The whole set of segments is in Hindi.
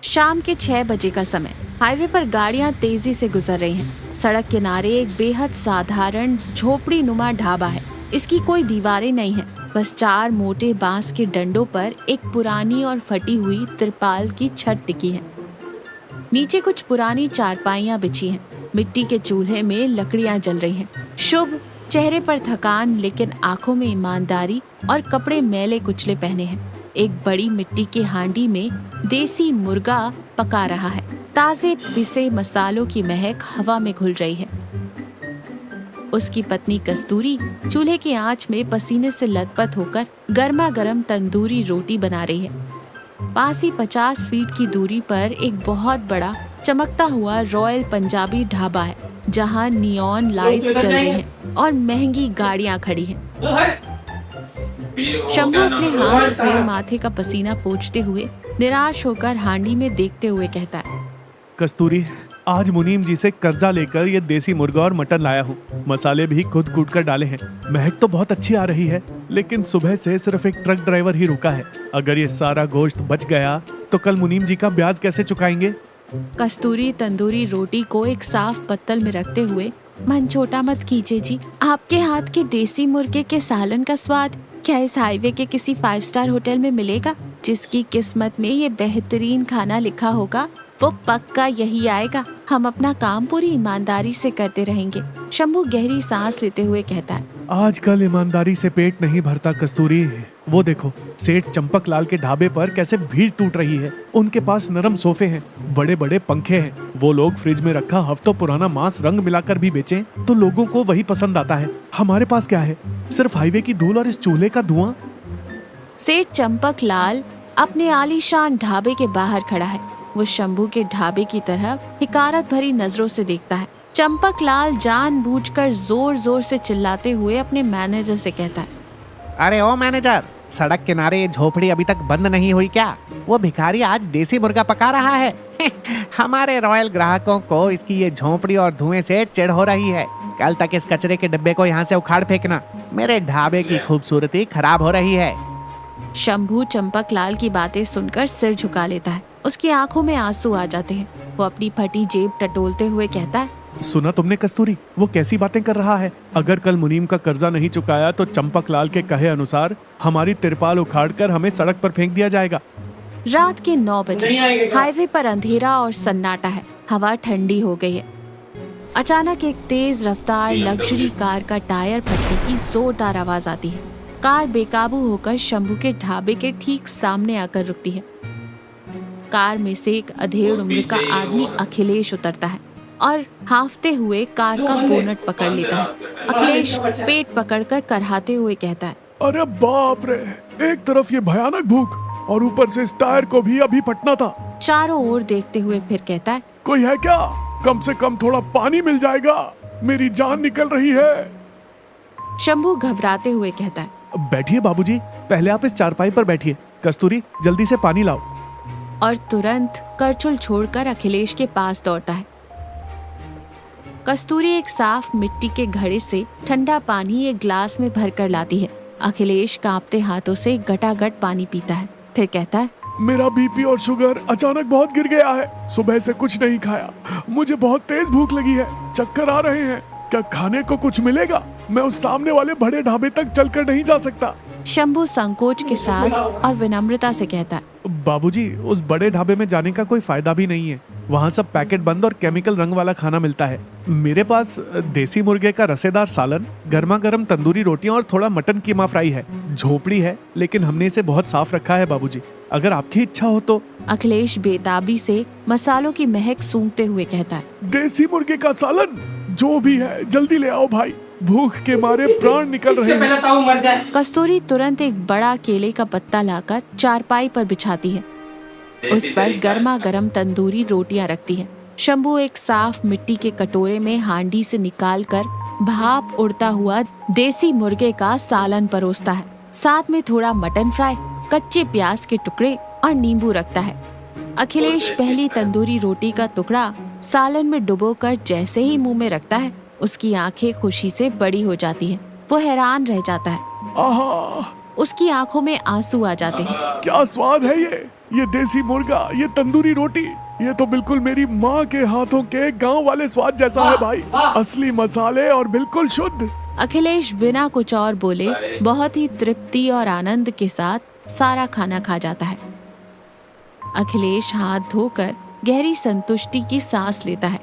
शाम के 6 बजे का समय। हाईवे पर गाड़ियां तेजी से गुजर रही हैं। सड़क किनारे एक बेहद साधारण झोपड़ी नुमा ढाबा है। इसकी कोई दीवारें नहीं है, बस 4 मोटे बांस के डंडों पर एक पुरानी और फटी हुई तिरपाल की छत टिकी है। नीचे कुछ पुरानी चारपाइयां बिछी हैं। मिट्टी के चूल्हे में लकड़ियां जल रही हैं। शुभ चेहरे पर थकान, लेकिन आंखों में ईमानदारी, और कपड़े मैले कुचले पहने हैं। एक बड़ी मिट्टी की हांडी में देसी मुर्गा पका रहा है। ताजे पिसे मसालों की महक हवा में घुल रही है। उसकी पत्नी कस्तूरी चूल्हे की आंच में पसीने से लथपथ होकर गर्मा गर्म तंदूरी रोटी बना रही है। पास ही 50 फीट की दूरी पर एक बहुत बड़ा चमकता हुआ रॉयल पंजाबी ढाबा है, जहां नियॉन लाइट्स चल रही हैं और महंगी गाड़ियां खड़ी हैं। शंभू अपने हाथ से माथे का पसीना पोंछते हुए निराश होकर हांडी में देखते हुए कहता है, कस्तूरी, आज मुनीम जी से कर्जा लेकर ये देसी मुर्गा और मटन लाया हूँ। मसाले भी खुद कूट कर डाले हैं। महक तो बहुत अच्छी आ रही है, लेकिन सुबह से सिर्फ एक ट्रक ड्राइवर ही रुका है। अगर ये सारा गोश्त बच गया तो कल मुनीम जी का ब्याज कैसे चुकाएंगे? कस्तूरी तंदूरी रोटी को एक साफ पत्तल में रखते हुए, मन छोटा मत कीजिए जी, आपके हाथ के देसी मुर्गे के सालन का स्वाद क्या इस हाईवे के किसी 5 स्टार होटल में मिलेगा? जिसकी किस्मत में ये बेहतरीन खाना लिखा होगा वो पक्का यही आएगा। हम अपना काम पूरी ईमानदारी से करते रहेंगे। शंभू गहरी सांस लेते हुए कहता है, आजकल ईमानदारी से पेट नहीं भरता कस्तूरी। वो देखो, सेठ चंपक लाल के ढाबे पर कैसे भीड़ टूट रही है। उनके पास नरम सोफे हैं, बड़े बड़े पंखे हैं। वो लोग फ्रिज में रखा हफ्तों पुराना मांस रंग मिलाकर भी बेचें तो लोगों को वही पसंद आता है। हमारे पास क्या है? सिर्फ हाईवे की धूल और इस चूल्हे का धुआं। सेठ चंपक लाल अपने आलीशान ढाबे के बाहर खड़ा है। वो शंभू के ढाबे की तरफ हिकारत भरी नजरों से देखता है। चंपक लाल जानबूझकर जोर जोर से चिल्लाते हुए अपने मैनेजर से कहता है, अरे ओ मैनेजर, सड़क किनारे ये झोपड़ी अभी तक बंद नहीं हुई क्या? वो भिखारी आज देसी मुर्गा पका रहा है। हमारे रॉयल ग्राहकों को इसकी ये झोपड़ी और धुएं से चिढ़ हो रही है। कल तक इस कचरे के डिब्बे को यहाँ से उखाड़ फेंकना। मेरे ढाबे की खूबसूरती खराब हो रही है। शंभू चंपक लाल की बातें सुनकर सिर झुका लेता है। उसकी आंखों में आंसू आ जाते हैं। वो अपनी फटी जेब टटोलते हुए कहता है, सुना तुमने कस्तूरी, वो कैसी बातें कर रहा है? अगर कल मुनीम का कर्जा नहीं चुकाया तो चंपक लाल के कहे अनुसार हमारी तिरपाल उखाड़कर हमें सड़क पर फेंक दिया जाएगा। रात के 9 बजे हाईवे पर अंधेरा और सन्नाटा है। हवा ठंडी हो गई है। अचानक एक तेज रफ्तार लग्जरी कार का टायर फटने की जोरदार आवाज आती है। कार बेकाबू होकर शंभू के ढाबे के ठीक सामने आकर रुकती है। कार में से एक अधेड़ उम्र का आदमी अखिलेश उतरता है और हाफते हुए कार का बोनट पकड़ लेता है। अखिलेश पेट पकड़कर करहाते हुए कहता है, अरे बाप रे, एक तरफ ये भयानक भूख और ऊपर से इस टायर को भी अभी फटना था। चारों ओर देखते हुए फिर कहता है, कोई है क्या? कम से कम थोड़ा पानी मिल जाएगा, मेरी जान निकल रही है। शंभू घबराते हुए कहता है, बैठिए बाबूजी, पहले आप इस चारपाई पर बैठिए। कस्तूरी, जल्दी से पानी लाओ। और तुरंत करचुल छोड़कर अखिलेश के पास दौड़ता है। कस्तूरी एक साफ मिट्टी के घड़े से ठंडा पानी एक ग्लास में भरकर लाती है। अखिलेश कांपते हाथों से गटागट पानी पीता है, फिर कहता है, मेरा बीपी और शुगर अचानक बहुत गिर गया है। सुबह से कुछ नहीं खाया, मुझे बहुत तेज भूख लगी है, चक्कर आ रहे हैं। क्या खाने को कुछ मिलेगा? मैं उस सामने वाले बड़े ढाबे तक चलकर नहीं जा सकता। शंभू संकोच के साथ और विनम्रता से कहता है, बाबूजी, उस बड़े ढाबे में जाने का कोई फायदा भी नहीं है। वहाँ सब पैकेट बंद और केमिकल रंग वाला खाना मिलता है। मेरे पास देसी मुर्गे का रसेदार सालन, गर्मा गर्म तंदूरी रोटियां और थोड़ा मटन कीमा फ्राई है। झोपड़ी है, लेकिन हमने इसे बहुत साफ रखा है बाबूजी, अगर आपकी इच्छा हो तो। अखिलेश बेताबी से मसालों की महक सूंघते हुए कहता है, देसी मुर्गे का सालन जो भी है जल्दी ले आओ भाई, भूख के मारे प्राण निकल रहे हैं। मर जाए। कस्तूरी तुरंत एक बड़ा केले का पत्ता लाकर चारपाई पर बिछाती है। उस पर गर्मा गर्म तंदूरी रोटियां रखती है। शंभू एक साफ मिट्टी के कटोरे में हांडी से निकालकर भाप उड़ता हुआ देसी मुर्गे का सालन परोसता है। साथ में थोड़ा मटन फ्राई, कच्चे प्याज के टुकड़े और नींबू रखता है। अखिलेश पहली तंदूरी रोटी का टुकड़ा सालन में डुबोकर जैसे ही मुंह में रखता है, उसकी आंखें खुशी से बड़ी हो जाती हैं। वो हैरान रह जाता है। आहा, उसकी आंखों में आंसू आ जाते हैं। क्या स्वाद है ये! ये देसी मुर्गा, ये तंदूरी रोटी, ये तो बिल्कुल मेरी माँ के हाथों के गांव वाले स्वाद जैसा है भाई। असली मसाले और बिल्कुल शुद्ध। अखिलेश बिना कुछ और बोले बहुत ही तृप्ति और आनंद के साथ सारा खाना खा जाता है। अखिलेश हाथ धोकर गहरी संतुष्टि की सांस लेता है।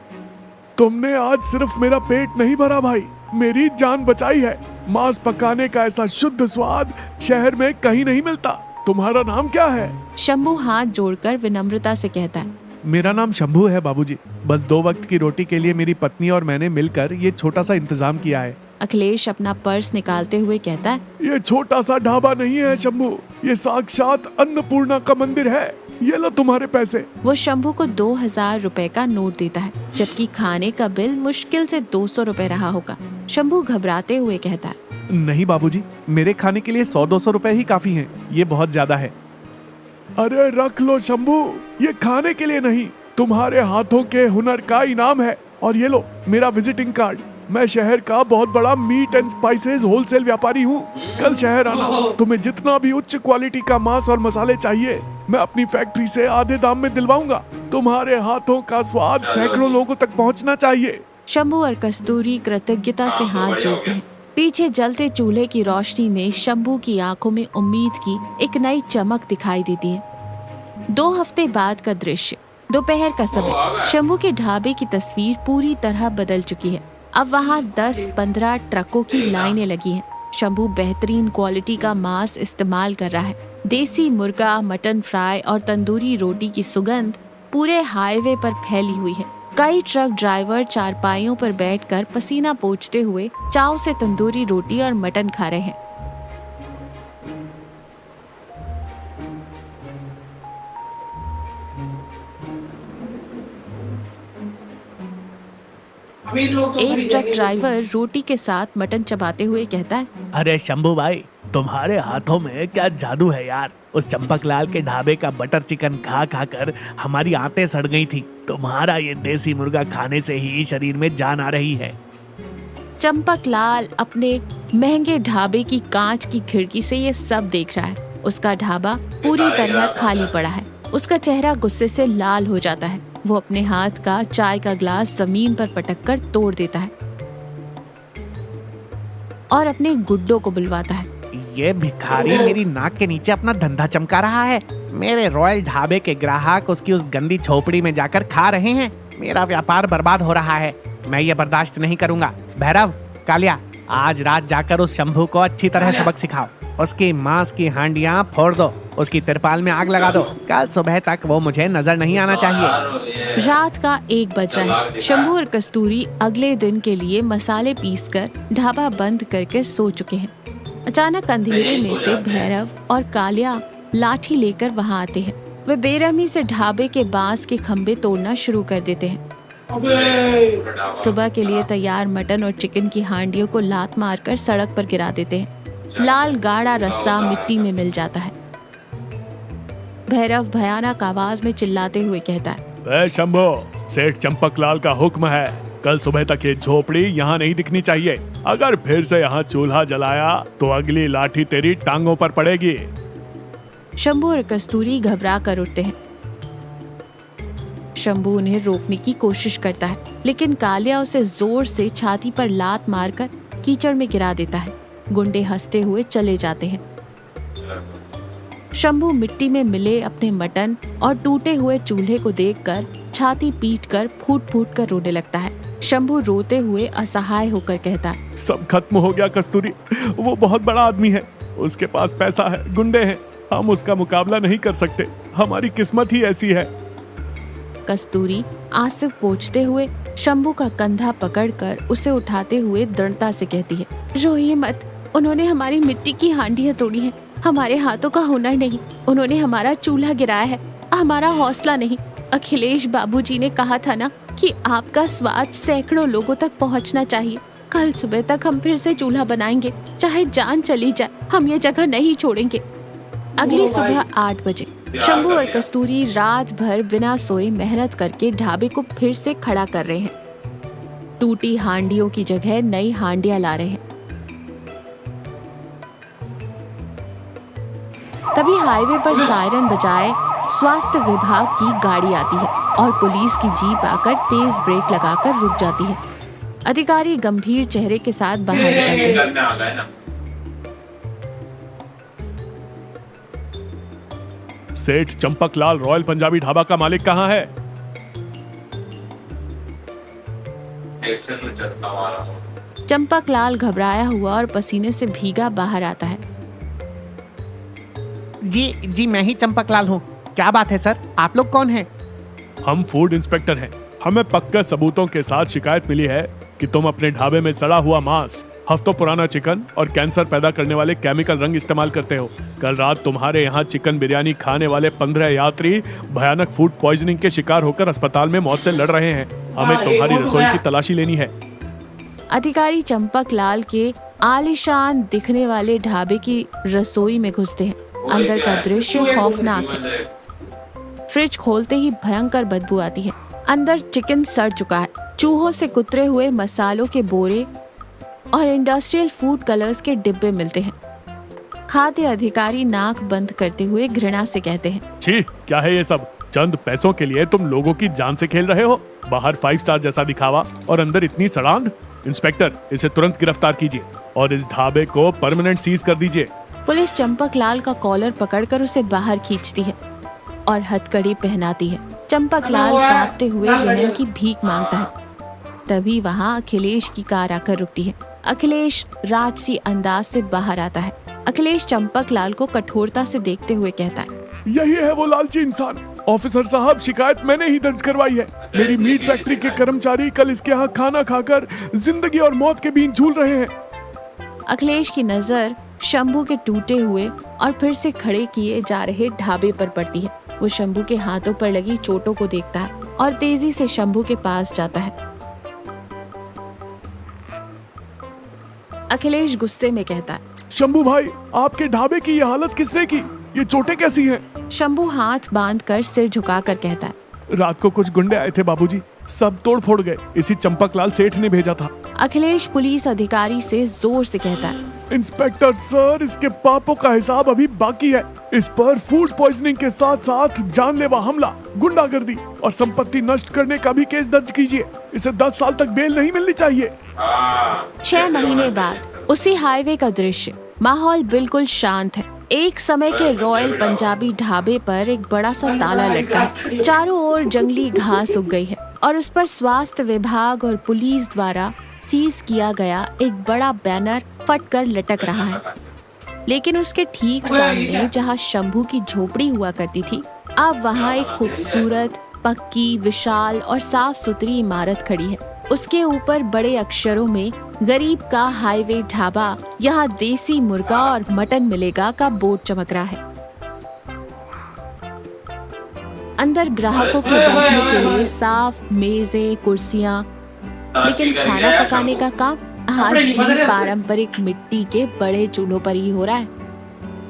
तुमने आज सिर्फ मेरा पेट नहीं भरा भाई, मेरी जान बचाई है। मांस पकाने का ऐसा शुद्ध स्वाद शहर में कहीं नहीं मिलता। तुम्हारा नाम क्या है? शंभू हाथ जोड़कर विनम्रता से कहता है। मेरा नाम शंभू है बाबूजी। बस 2 वक्त की रोटी के लिए मेरी पत्नी और मैंने मिलकर ये छोटा सा इंतजाम किया है। अखिलेश अपना पर्स निकालते हुए कहता है। ये छोटा सा ढाबा नहीं है शंभू, ये साक्षात अन्नपूर्णा का मंदिर है। ये लो तुम्हारे पैसे। वो शंभू को 2000 रुपए का नोट देता है, जबकि खाने का बिल मुश्किल से 200 रुपए रहा होगा। शंभू घबराते हुए कहता है। नहीं बाबूजी, मेरे खाने के लिए 100-200 रुपए ही काफी हैं। ये बहुत ज्यादा है। अरे रख लो शंभू, ये खाने के लिए नहीं, तुम्हारे हाथों के हुनर का इनाम है। और ये लो मेरा विजिटिंग कार्ड। मैं शहर का बहुत बड़ा मीट एंड स्पाइसेस होलसेल व्यापारी हूँ। कल शहर आना, तुम्हें जितना भी उच्च क्वालिटी का मांस और मसाले चाहिए मैं अपनी फैक्ट्री से आधे दाम में दिलवाऊंगा। तुम्हारे हाथों का स्वाद सैकड़ों लोगों तक पहुँचना चाहिए। शंभू और कस्तूरी कृतज्ञता से हाथ जोड़ते हैं। पीछे जलते चूल्हे की रोशनी में शंभू की आंखों में उम्मीद की एक नई चमक दिखाई देती है। 2 हफ्ते बाद का दृश्य, दोपहर का समय। शंभू के ढाबे की तस्वीर पूरी तरह बदल चुकी है। अब वहाँ 10-15 ट्रकों की लाइनें लगी हैं। शंभू बेहतरीन क्वालिटी का मांस इस्तेमाल कर रहा है। देसी मुर्गा, मटन फ्राई और तंदूरी रोटी की सुगंध पूरे हाईवे पर फैली हुई है। कई ट्रक ड्राइवर चारपाइयों पर बैठकर पसीना पोंछते हुए चाव से तंदूरी रोटी और मटन खा रहे हैं। एक ट्रक ड्राइवर रोटी के साथ मटन चबाते हुए कहता है। अरे शंभू भाई, तुम्हारे हाथों में क्या जादू है यार। उस चंपकलाल के ढाबे का बटर चिकन खा खा कर हमारी आंतें सड़ गई थी। तुम्हारा ये देसी मुर्गा खाने से ही शरीर में जान आ रही है। चंपकलाल अपने महंगे ढाबे की कांच की खिड़की से ये सब देख रहा है। उसका ढाबा पूरी तरह खाली पड़ा है। उसका चेहरा गुस्से से लाल हो जाता है। वो अपने हाथ का चाय का ग्लास जमीन पर पटककर तोड़ देता है और अपने गुड्डों को बुलवाता है। ये भिखारी मेरी नाक के नीचे अपना धंधा चमका रहा है। मेरे रॉयल ढाबे के ग्राहक उसकी उस गंदी झोपड़ी में जाकर खा रहे हैं। मेरा व्यापार बर्बाद हो रहा है। मैं ये बर्दाश्त नहीं करूंगा। भैरव, कालिया, आज रात जाकर उस शंभू को अच्छी तरह सबक सिखाओ। उसकी मांस की हांडियां फोड़ दो, उसकी तिरपाल में आग लगा दो। कल सुबह तक वो मुझे नजर नहीं आना चाहिए। रात का 1 बज रहा है। शंभू और कस्तूरी अगले दिन के लिए मसाले पीसकर ढाबा बंद करके सो चुके हैं। अचानक अंधेरे में से भैरव और कालिया लाठी लेकर वहां आते हैं। वे बेरहमी से ढाबे के बांस के खंभे तोड़ना शुरू कर देते हैं। सुबह के लिए तैयार मटन और चिकन की हांडियों को लात मारकर सड़क पर गिरा देते हैं। लाल गाढ़ा रस्सा मिट्टी में मिल जाता है। भैरव भयानक आवाज में चिल्लाते हुए कहता है। शंभू, सेठ चंपकलाल का हुक्म है, कल सुबह तक ये झोपड़ी यहाँ नहीं दिखनी चाहिए। अगर फिर से यहाँ चूल्हा जलाया तो अगली लाठी तेरी टांगों पर पड़ेगी। शंभू और कस्तूरी घबरा कर उठते हैं। शंभू उन्हें रोकने की कोशिश करता है, लेकिन कालिया उसे जोर से छाती पर लात मारकर कीचड़ में गिरा देता है। गुंडे हंसते हुए चले जाते हैं। शंभू मिट्टी में मिले अपने मटन और टूटे हुए चूल्हे को देखकर छाती पीटकर फूट फूट कर रोने लगता है। शंभू रोते हुए असहाय होकर कहता है। सब खत्म हो गया कस्तूरी। वो बहुत बड़ा आदमी है, उसके पास पैसा है, गुंडे हैं, हम उसका मुकाबला नहीं कर सकते। हमारी किस्मत ही ऐसी है। कस्तूरी आंसू पोंछते हुए शंभू का कंधा पकड़कर उसे उठाते हुए दृढ़ता से कहती है। रोइए मत, उन्होंने हमारी मिट्टी की हांडियां तोड़ी हैं। हमारे हाथों का हुनर नहीं, उन्होंने हमारा चूल्हा गिराया है, हमारा हौसला नहीं। अखिलेश बाबूजी ने कहा था ना कि आपका स्वाद सैकड़ों लोगों तक पहुंचना चाहिए। कल सुबह तक हम फिर से चूल्हा बनाएंगे, चाहे जान चली जाए, हम ये जगह नहीं छोड़ेंगे। अगली सुबह 8 बजे शंभू और कस्तूरी रात भर बिना सोए मेहनत करके ढाबे को फिर से खड़ा कर रहे हैं। टूटी हांडियों की जगह नई हांडियां ला रहे हैं। तभी हाईवे पर सायरन बजाए स्वास्थ्य विभाग की गाड़ी आती है और पुलिस की जीप आकर तेज ब्रेक लगाकर रुक जाती है। अधिकारी गंभीर चेहरे के साथ बाहर निकलते हैं। सेठ चंपकलाल रॉयल पंजाबी ढाबा का मालिक कहाँ है? चंपकलाल घबराया हुआ और पसीने से भीगा बाहर आता है। जी मैं ही चंपकलाल हूँ। क्या बात है सर, आप लोग कौन हैं? हम फूड इंस्पेक्टर हैं। हमें पक्के सबूतों के साथ शिकायत मिली है कि तुम अपने ढाबे में सड़ा हुआ मांस, हफ्तों पुराना चिकन और कैंसर पैदा करने वाले केमिकल रंग इस्तेमाल करते हो। कल रात तुम्हारे यहाँ चिकन बिरयानी खाने वाले 15 यात्री भयानक फूड पॉइजनिंग के शिकार होकर अस्पताल में मौत से लड़ रहे हैं। हमें तुम्हारी रसोई की तलाशी लेनी है। अधिकारी चंपकलाल के आलीशान दिखने वाले ढाबे की रसोई में घुसते हैं। अंदर का दृश्य खौफनाक है। फ्रिज खोलते ही भयंकर बदबू आती है। अंदर चिकन सड़ चुका है। चूहों से कुतरे हुए मसालों के बोरे और इंडस्ट्रियल फूड कलर्स के डिब्बे मिलते हैं। खाद्य अधिकारी नाक बंद करते हुए घृणा से कहते हैं, छी, क्या है ये सब? चंद पैसों के लिए तुम लोगों की जान से खेल रहे हो। बाहर 5 स्टार जैसा दिखावा और अंदर इतनी सड़ांध। इंस्पेक्टर, इसे तुरंत गिरफ्तार कीजिए और इस ढाबे को परमानेंट सीज कर दीजिए। पुलिस चंपकलाल का कॉलर पकड़कर उसे बाहर खींचती है और हथकड़ी पहनाती है। चंपकलाल कांपते हुए रहम की भीख मांगता है। तभी वहाँ अखिलेश की कार आकर रुकती है। अखिलेश राजसी अंदाज से बाहर आता है। अखिलेश चंपकलाल को कठोरता से देखते हुए कहता है, यही है वो लालची इंसान। ऑफिसर साहब, शिकायत मैंने ही दर्ज करवाई है। मेरी मीट फैक्ट्री के कर्मचारी कल इसके यहाँ खाना खाकर जिंदगी और मौत के बीच झूल रहे हैं। अखिलेश की नजर शंभू के टूटे हुए और फिर से खड़े किए जा रहे ढाबे पर पड़ती है। वो शंभू के हाथों पर लगी चोटों को देखता है और तेजी से शंभू के पास जाता है। अखिलेश गुस्से में कहता है, शंभू भाई, आपके ढाबे की ये हालत किसने की? ये चोटें कैसी हैं? शंभू हाथ बांधकर सिर झुकाकर कहता है, रात को कुछ गुंडे आए थे बाबूजी, सब तोड़ फोड़ गए। इसी चंपकलाल सेठ ने भेजा था। अखिलेश पुलिस अधिकारी से जोर से कहता है, इंस्पेक्टर सर, इसके पापों का हिसाब अभी बाकी है। इस पर फूड पॉइजनिंग के साथ साथ जानलेवा हमला, गुंडागर्दी और संपत्ति नष्ट करने का भी केस दर्ज कीजिए। इसे 10 साल तक बेल नहीं मिलनी चाहिए। 6 महीने बाद उसी हाईवे का दृश्य। माहौल बिल्कुल शांत है। एक समय के रॉयल पंजाबी ढाबे पर एक बड़ा सा ताला लटका है। चारों ओर जंगली घास उग गई है और उस पर स्वास्थ्य विभाग और पुलिस द्वारा सीज किया गया एक बड़ा बैनर फट कर लटक रहा है। लेकिन उसके ठीक सामने जहाँ शंभू की झोपड़ी हुआ करती थी, अब वहाँ एक खूबसूरत, पक्की, विशाल और साफ सुथरी इमारत खड़ी है। उसके ऊपर बड़े अक्षरों में गरीब का हाईवे ढाबा, यहाँ देसी मुर्गा और मटन मिलेगा का बोर्ड चमक रहा है। अंदर ग्राहकों के बैठने के लिए साफ मेजें, कुर्सियाँ, लेकिन खाना पकाने का काम आज भी पारंपरिक मिट्टी के बड़े चूल्हों पर ही हो रहा है।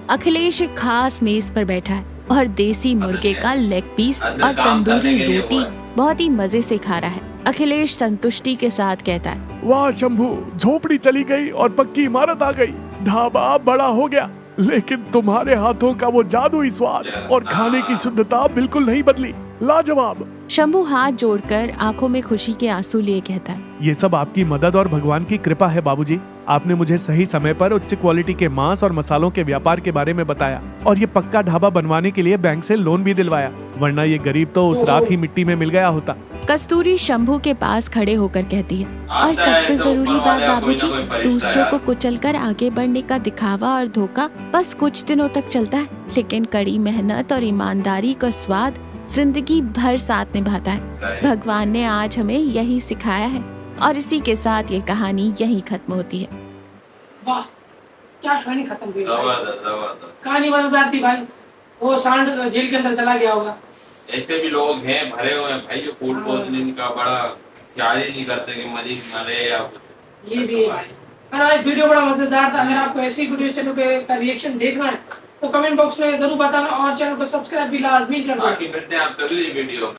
अखिलेश एक खास मेज पर बैठा है और देसी मुर्गे का लेग पीस और तंदूरी रोटी बहुत ही मजे से खा रहा है। अखिलेश संतुष्टि के साथ कहता है, वाह शंभू, झोपड़ी चली गई और पक्की इमारत आ गई। ढाबा बड़ा हो गया, लेकिन तुम्हारे हाथों का वो जादुई स्वाद और खाने की शुद्धता बिल्कुल नहीं बदली। लाजवाब। शंभू हाथ जोड़कर आंखों में खुशी के आंसू लिए कहता है, ये सब आपकी मदद और भगवान की कृपा है बाबूजी। आपने मुझे सही समय पर उच्च क्वालिटी के मांस और मसालों के व्यापार के बारे में बताया और ये पक्का ढाबा बनवाने के लिए बैंक से लोन भी दिलवाया, वरना ये गरीब तो उस रात ही मिट्टी में मिल गया होता। कस्तूरी शंभू के पास खड़े होकर कहती है, और सबसे जरूरी बात बाबूजी, दूसरों को कुचलकर आगे बढ़ने का दिखावा और धोखा बस कुछ दिनों तक चलता है, लेकिन कड़ी मेहनत और ईमानदारी का स्वाद जिंदगी भर साथ निभाता है। भगवान ने आज हमें यही सिखाया है और इसी के साथ ये कहानी यहीं खत्म होती है। वाह, क्या कहानी खत्म हुई। कहानी मजेदार थी भाई। वो सांड जेल के अंदर चला गया होगा। ऐसे भी लोग हैं भरे हुए हैं भाई, जो फूड पॉइजनिंग का बड़ा ख्याल ही नहीं करते कि मरीज मरे या कुछ। ये भी है भाई। और वीडियो बड़ा मजेदार था। अगर आपको ऐसी वीडियो चैनल पे का रिएक्शन देखना है तो कमेंट बॉक्स में जरूर बताना और चैनल को सब्सक्राइब भी लाजमी करना। बाकी मिलते हैं आपसे अगली वीडियो में।